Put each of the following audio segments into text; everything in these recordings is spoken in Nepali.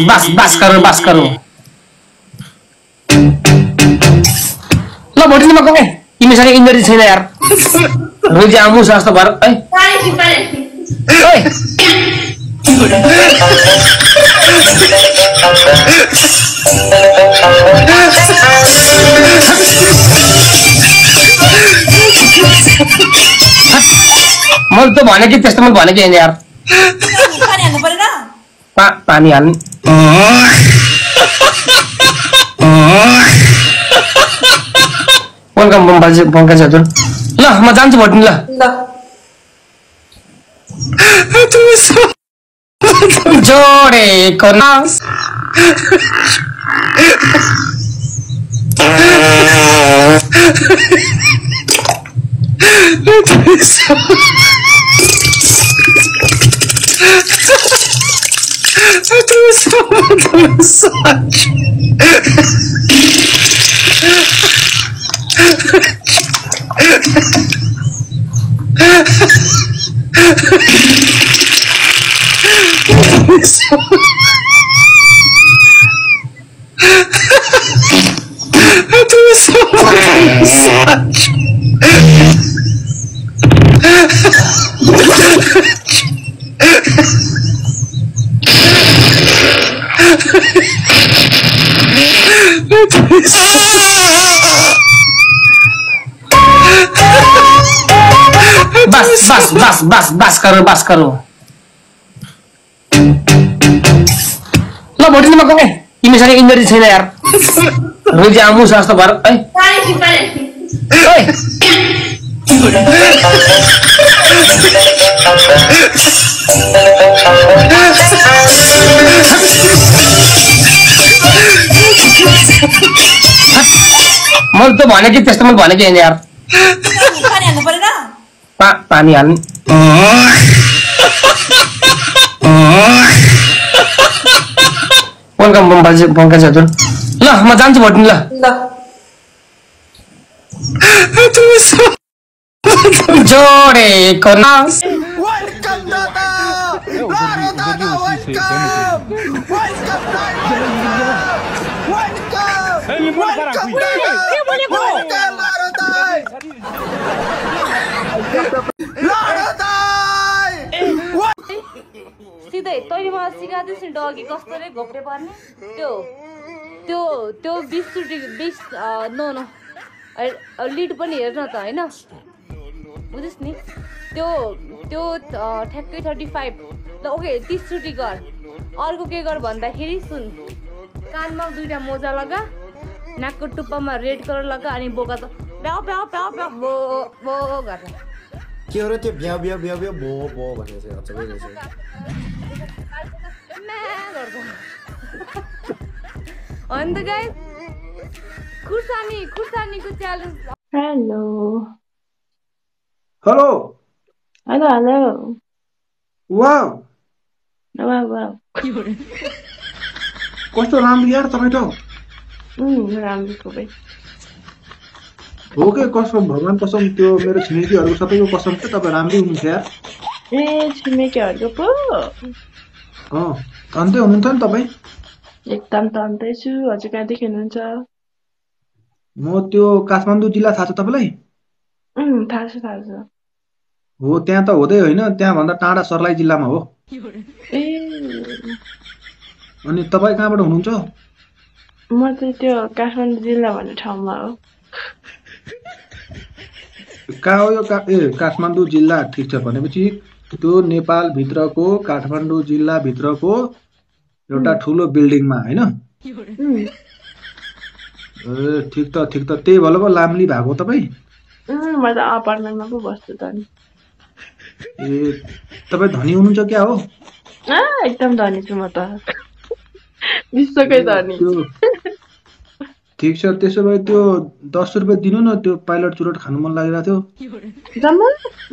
बस करो ल भोटिन म गए तिमीसँग इन्जरी छैन यार रोजी आमु जस्तो भर है ओइ मैले त भने कि त्यस्तो मैले भने कि यार पानी हाल्नु पर्दैन पानी हाल्नु वेलकम पंकज हजुर ल म जान्छु भोटिन ल जोडेको नास बस करो ल भोटिन म गए तिमीसँग इन्जरी छैन यार रोजी आमु जस्तो भर है ओइ मैले त भने कि त्यस्तो मैले भने कि यार पानी हाल्नु पर्दैन पानी हाल्नु वेलकम पंकज हजुर ल म जान्छु भोटिन ल जोडेको नास वेलकम दादा लाडो दादा सिधै तैँले मलाई सिकाउँदैछ नि डगी कस्तोले घोप्टे पर्ने त्यो त्यो त्यो 20 चोटि 20 नो लिड पनि हेर्न त होइन बुझिस् नि त्यो त्यो ठ्याक्कै 35 ल ओके 30 चोटि गर अर्को के गर भन्दाखेरि सुन कानमा दुईटा मोजा लगा नाकको टुप्पामा रेड कलर लगा अनि बोका त प्याउ प्याउ प्याउ प्याउ बो बो गरेर के हो र त्यो ब्याउ ब्याउ ब्याउ ब्याउ बो बो भनेर चाहिँ अचम्मै रहेछ अनि त गाइस खुर्सानीको challenge hello hello hello hello wow wow wow कस्तो राम्रो यार तपाईँ त राम्रो खुबै हो के कसम भगवान कसम त्यो मेरो छिमेकीहरुको सबैको कसम छ तपाईँ राम्रै हुनुहुन्छ यार ए छिमेकीहरुको पो तन्तै हुनुहुन्छ नि तपाईँ एकदम तन्तै छु हजुर कहाँदेखि हुनुहुन्छ म त्यो काठमाडौँ जिल्ला थाहा छ तपाईलाई थाहा छ हो त्यहाँ त हुँदै होइन त्यहाँ भन्दा टाढा सर्लाही जिल्लामा हो ए अनि तपाईँ कहाँबाट हुनुहुन्छ? म चाहिँ त्यो काठमाडौँ जिल्ला भन्ने ठाउँमा हो। कहाँ हो यो काठमाडौँ जिल्ला? ठिक छ, भनेपछि त्यो नेपालभित्रको काठमाडौँ जिल्लाभित्रको एउटा ठुलो बिल्डिङमा होइन? ठिक त त्यही भएर पो लाम्ली भएको तपाईँ? म त अपार्टमेन्टमा पो बस्छु त नि। तपाईँ धनी हुनुहुन्छ क्या हो? एकदम धनी छु म त, विश्वकै धनी। ठिक छ, त्यसो भए त्यो 10 रुपियाँ दिनु न, त्यो पाइलट चुरोट खानु मन लागिरहेको थियो। जम्मा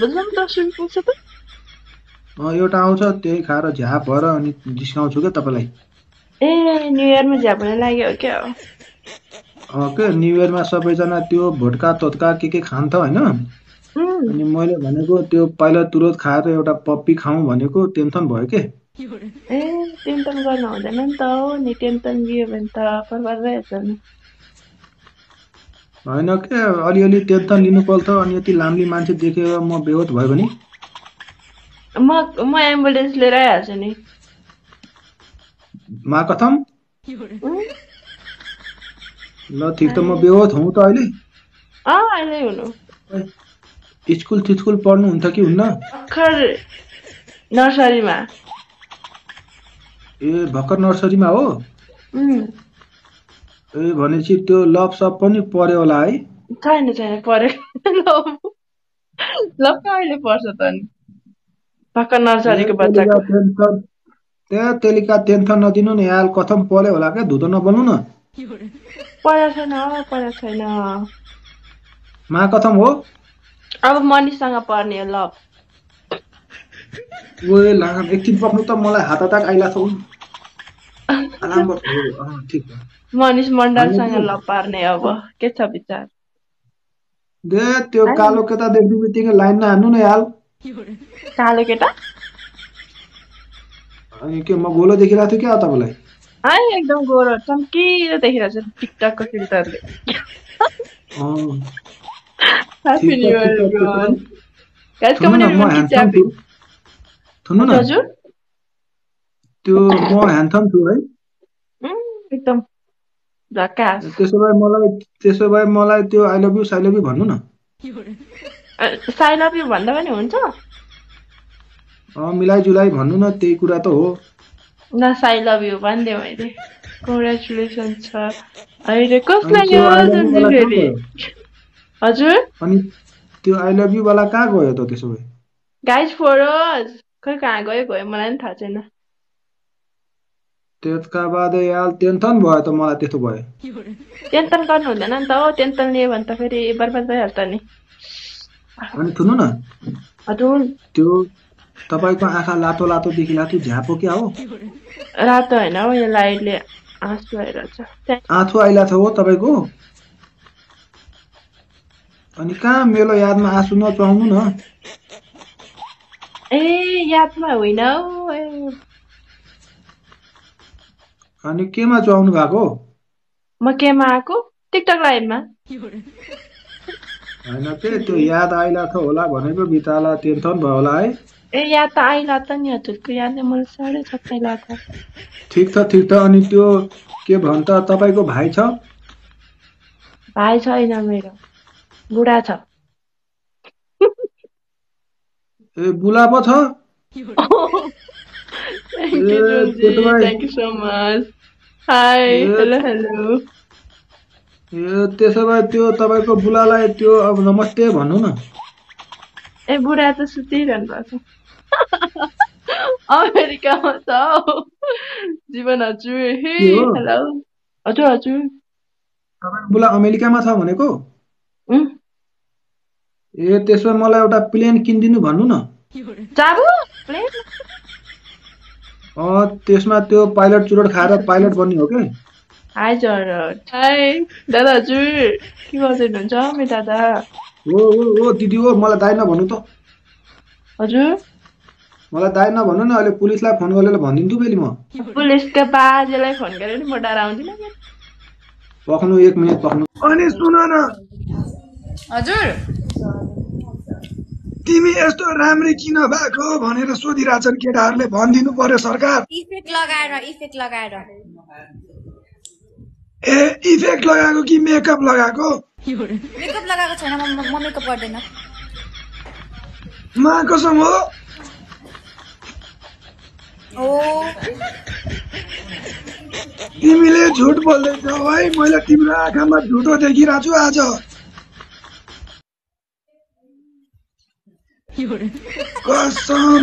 10 रुपियाँ पुग्छ त? एउटा आउँछ, त्यही खाएर झ्याप भएर अनि डिस्काउँछु क्या तपाईँलाई। न्यु इयरमा झ्याप हुन लाग्यो क्या हो? के न्यु इयरमा सबैजना त्यो भोटका तोत्का के खान्छ होइन? अनि मैले भनेको त्यो पाइलट चुरोट खाएर एउटा पप्पी खाउँ भनेको, टेन्सन भयो के? टेन्सन गर्नु हुँदैन नि त हो नि, टेन्सन लियो भने त बर्बाद भइहाल्छ नि। होइन के, अलिअलि टेन्सन लिनु पर्छ। अनि यति लाम्ली मान्छे देखेर म बेहोस भयो भने म एम्बुलेन्स लिएर आइहाल्छु नि। मा कथम? ल ठिक त, म बेहोस हुँ त अहिले। अहिले हुनु। स्कुल पढ्नुहुन्छ कि हुन्न? भर्खर नर्सरीमा। भर्खर नर्सरीमा हो? भनेपछि त्यो लभ सप पनि पर्यो होला है? छैन परेको। लभ कहिले पर्छ त नि, भर्खर नर्सरीको बच्चाको। तेलिका टेन्सन नदिनु न यार, कथम पर्यो होला क्या, धुतो नबन्नु न। परेको छैन। मा कथम हो? अब मनिषसँग पर्ने हो लभ। एकछिन पक्नु त, मलाई हात अट्याक आइला छ। मनिष मण्डलसँग लभ पार्ने अब के छ विचार? त्यो कालो केटा देख्ने बित्तिकै लाइन नहान्नु न यार। कालो केटा? अनि के म गोलो देखिरहेको थिएँ क्या तपाईँलाई? एकदम गोरो चम्किलो देखिरहेको छ टिकटकको फिल्टरले। हजुर त्यो म ह्यान्डसम छु है? एकदम झक्कास। त्यसो भए मलाई त्यो आई लभ यु भन्नु न। साई लभ यु भन्दा पनि हुन्छ? मिलाइ जुलाई भन्नु न, त्यही कुरा त हो। न साई लभ यु भनिदिएँ मैले। कङ्ग्रेचुलेसन छ अहिले कसलाई यो फेरि? हजुर अनि त्यो आई लभ यु वाला कहाँ गयो त त्यसो भए? गाइज फोरोज खै कहाँ गयो मलाई पनि थाहा छैन। त्यसका बाद यार टेन्सन भयो त मलाई। त्यस्तो भयो टेन्सन गर्नु हुँदैन नि त हो, टेन्सन लियो भने त फेरि बर्बाद भइहाल्छ नि। अनि सुन्नु न, हजुर त्यो तपाईँको आँखा लातो लातो देखिरहेको थियो, झ्यापो क्या हो? रातो होइन हो, यो लाइटले आँसु आइरहेछ। आँसु आइरहेछ हो तपाईँको? अनि कहाँ मेरो यादमा आँसु नचुहाउनु न। यादमा होइन हौ। अनि केमा चुहाउनु भएको? म केमा आएको? टिकटक लाइभमा। होइन के, त्यो याद आइरहेछ होला भनेको बिचाला टेन्सन भयो होला है? याद त आइला त नि, हजुरको यादले मलाई साह्रै सताइला त। ठिक छ। अनि त्यो के भन्छ, तपाईँको भाइ छ? भाइ छैन मेरो, बुढा छ। बुढा पो छ? Thank you so much. Hi, hello. त्यसो भए त्यो तपाईँको बुढालाई त्यो अब नमस्ते भन्नु न। बुढा त सुतिरहनु भएको छ। अमेरिकामा छ हौ जीवन हजुर। हेलो हजुर। बुढा अमेरिकामा छ भनेको? त्यसो भए मलाई एउटा प्लेन किनिदिनु भन्नु न। त्यसमा त्यो पाइलट चुरोट खाएर पाइलट बन्ने हो कि? हजुर। दादा हजुर के गर्नुहुन्छ मेरो दादा? ओ दिदी हो, मलाई दाइ नभन्नु त। हजुर मलाई दाइ नभन्नु न, अहिले पुलिसलाई फोन गरेर भनिदिन्छु फेरि म। पुलिसको बाजेलाई फोन गरेर म डराउँदिन। पक्नु 1 मिनेट पक्नु। अनि सुन न हजुर तिमी यस्तो राम्री किन भएको भनेर सोधिरहेछन् केटाहरूले भनिदिनु पर्यो सरकार इफेक्ट लगाएर ए इफेक्ट लगाएको कि मेकअप लगाएको मेकअप लगाएको छैन म मेकअप गर्दैन मा कसम हो ओ तिमीले झुट बोल्दैछौ है मैले तिम्रो आँखामा झुटो देखिरहेको छु आज कसम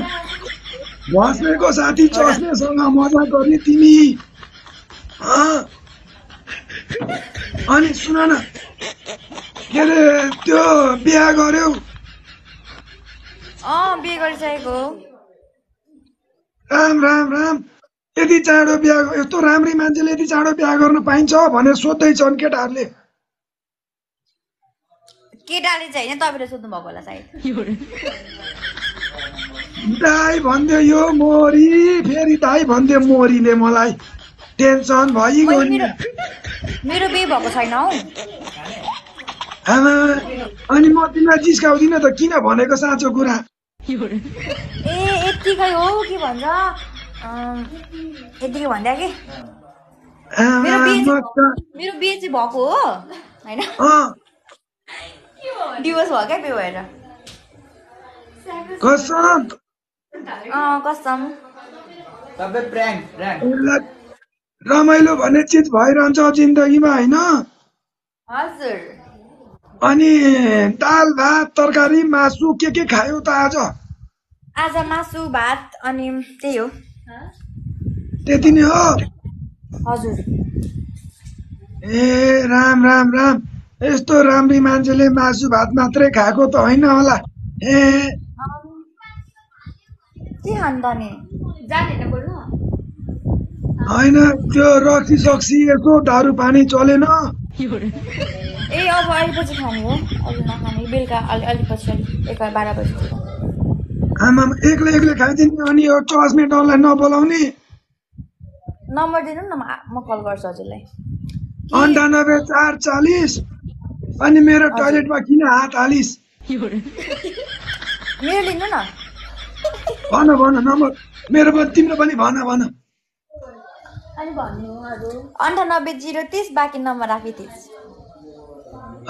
बस्नेको साथी चस्नेसँग मजा गर्ने तिमी अनि सुन न के अरे त्यो बिहा गर्यौ बिहे गरिसकेको राम राम राम यति चाँडो बिहा यस्तो राम्री मान्छेले यति चाँडो बिहा गर्न पाइन्छ भनेर सोध्दैछन् केटाहरूले केटाले चाहिँ होइन तपाईँले सोध्नु भएको होला सायद दाई भन्दै यो मोरी फेरि दाई भन्दै मोरीले मलाई टेन्सन भइगयो नि मेरो बिहे भएको छैन हौ आमा अनि म तिमीलाई जिस्काउँदिनँ त किन भनेको साँचो कुरा ए यतिकै हो के भन्छ यतिकै भन्दा कि मेरो बिहे चाहिँ भएको हो होइन डिभोर्स भयो क्या बिहे भएर कसम कसम रमाइलो भन्ने चिज भइरहन्छ जिन्दगीमा होइन हजुर अनि दाल भात तरकारी मासु के खायो त आज मासु भात अनि त्यही हो त्यति नै हो हजुर ए राम राम राम यस्तो राम्री मान्छेले मासु भात मात्रै खाएको त होइन होला ए के खानु त नि जानेन बोल्नु होइन त्यो रक्सी सक्सी यसो दारू पानी चलेन ए अब अलिपछि खाने हो अहिले नखाने बेलुका अलि पछि 11-12 बजी आमा एक्लै खाइदिने अनि यो चस्मे डरलाई नबोलाउने नम्बर दिनु न म कल गर्छु हजुरलाई 98-440 अनि मेरो टोयलेटमा किन हात हालिस मेरो लिनु न भन नम्बर मेरो पनि तिम्रो पनि भन 98-030 बाँकी नम्बर राखिदिस्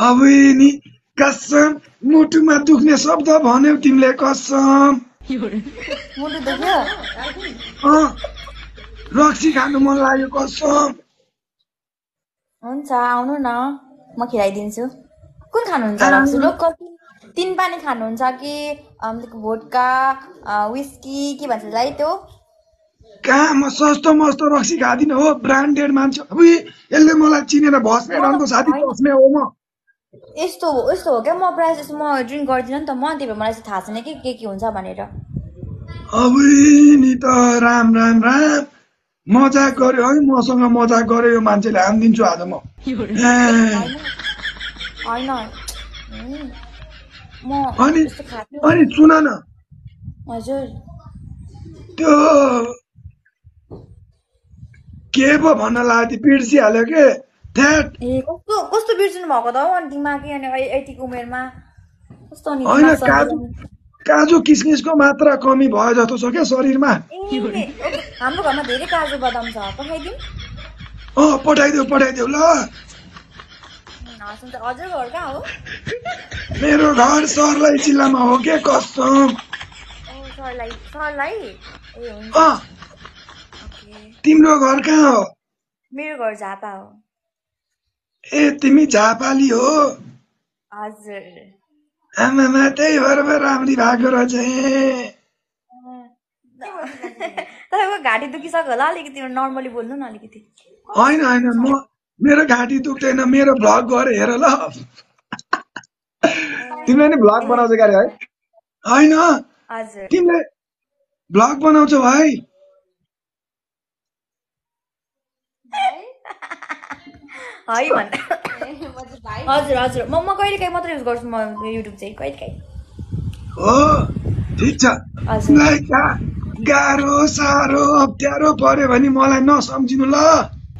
अब नि कसम मुटुमा दुख्ने शब्द भन्यौ तिमीले कसम मुटु दुख्यो रक्सी खानु मन लाग्यो कसम हुन्छ आउनु न म खिलाइदिन्छु कुन खानुहुन्छ रक्सी लोकल 3 पानी खानुहुन्छ कि भोडका विस्की के भन्छ लाई त्यो कहाँ म सस्तो मस्तो रक्सी खादिनँ हो ब्रान्डेड मान्छे यसले मलाई चिनेर भस्ने रनको साथी बस्ने हो म यस्तो हो क्या म प्रायः जस्तो म ड्रिङ्क गर्दिनँ नि त म त्यही भएर मलाई चाहिँ थाहा छैन के हुन्छ भनेर अब नि त राम मजाक गर्यो है मसँग मजाक गर्यो यो मान्छेले हानिदिन्छु आज म होइन अनि सुन न हजुर त्यो के पो भन्न लाग्यो बिर्सिहाल्यो के कस्तो बिर्सिनु भएको त हौ दिमागी अनि यतिको उमेरमा कस्तो नि होइन काजु किसमिसको मात्रा कमी भयो जस्तो छ क्या शरीरमा हाम्रो घरमा धेरै काजु बदाम छ पठाइदिउँ पठाइदेऊ ल हजुर घर कहाँ हो मेरो घर सर्लाही जिल्लामा हो के कसम सरलाई तिम्रो घर कहाँ हो मेरो घर झापा हो ए तिमी झापाली हो हजुर आमामा त्यही भएर राम्री भएको रहेछ तपाईँको घाँटी दुखिसक्यो होला अलिकति नर्मली बोल्नु न अलिकति होइन म मेरो घाँटी दुख्दैन मेरो भ्लग गरे हेर ल तिमीले नि भ्लग बनाउँछ गाडी है होइन हजुर तिमीले भ्लग बनाउँछौ है हजुर म कहिलेकाहीँ मात्र युज गर्छु म युट्युब चाहिँ कहिलेकाहीँ हो ठिक छ तिमीलाई गाह्रो साह्रो अप्ठ्यारो पर्यो भने मलाई नसम्झिनु ल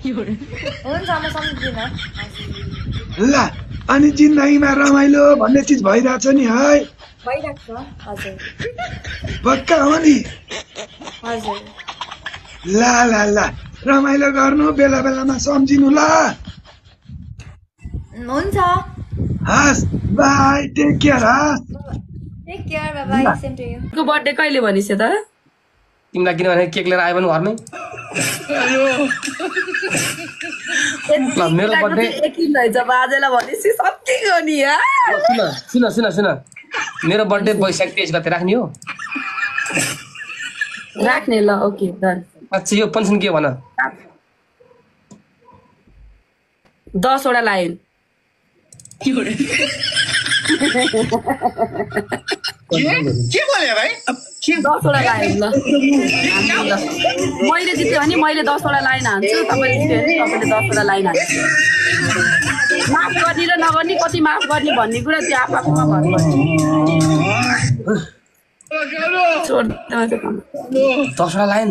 हुन्छ म सम्झिदिनँ ल अनि जिन्दगीमा रमाइलो भन्ने चिज भइरहेछ नि है भइरहेको छ हजुर पक्का हो नि हजुर ला ला ला रमाइलो गर्नु बेला बेलामा सम्झिनु ल हुन्छ हस् बाई टेक केयर हस् take care bye bye same to you को बर्थडे कहिले भनिस् त तिमीलाई किनभने केक लिएर आयो भने घरमै ल मेरो बर्थडे एकिन रहेछ बाजेलाई भनेपछि सकियो नि सुन मेरो बर्थडे वैशाख 23 गते राख्ने हो राख्ने ल ओके डन अच्छा यो पेन्सन के भन 10 वटा लाइन के बोले भाइ 10 वटा लाइन ल मैले जित्यो भने मैले 10 वटा लाइन हान्छु तपाईले जित्यो भने तपाईले 10 वटा लाइन हान्छु माफ गर्ने र नगर्ने कति माफ गर्ने भन्ने कुरा त्यो आफूमा भन्नुपर्छ 10 वटा लाइन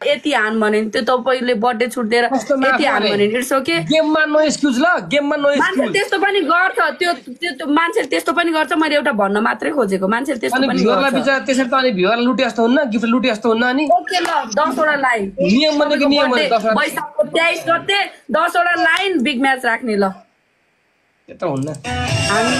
यति हान भने त्यो तपाईले बर्थडे छुट्दिएर यति हान भने इट्स ओके गेममा नो एक्सक्युज ल गेममा नो मान्छे एक्सक्युज त्यस्तो पनि गर्छ त्यो मान्छेले त्यस्तो पनि गर्छ मैले एउटा भन्न मात्रै खोजेको मान्छेले त्यस्तो अनि पनि भ्युअरलाई गर्छ बिचार त्यसरी त अनि भ्युअरलाई लुटे जस्तो हुन्न गिफ्ट लुटे जस्तो हुन्न अनि ओके ल 10 वटा लाइन नियम भनेको नियम हो 10 वटा वैशाखको 23 गते 10 वटा लाइन बिग म्याच राख्ने ल त्यत्रो हुन्न हामी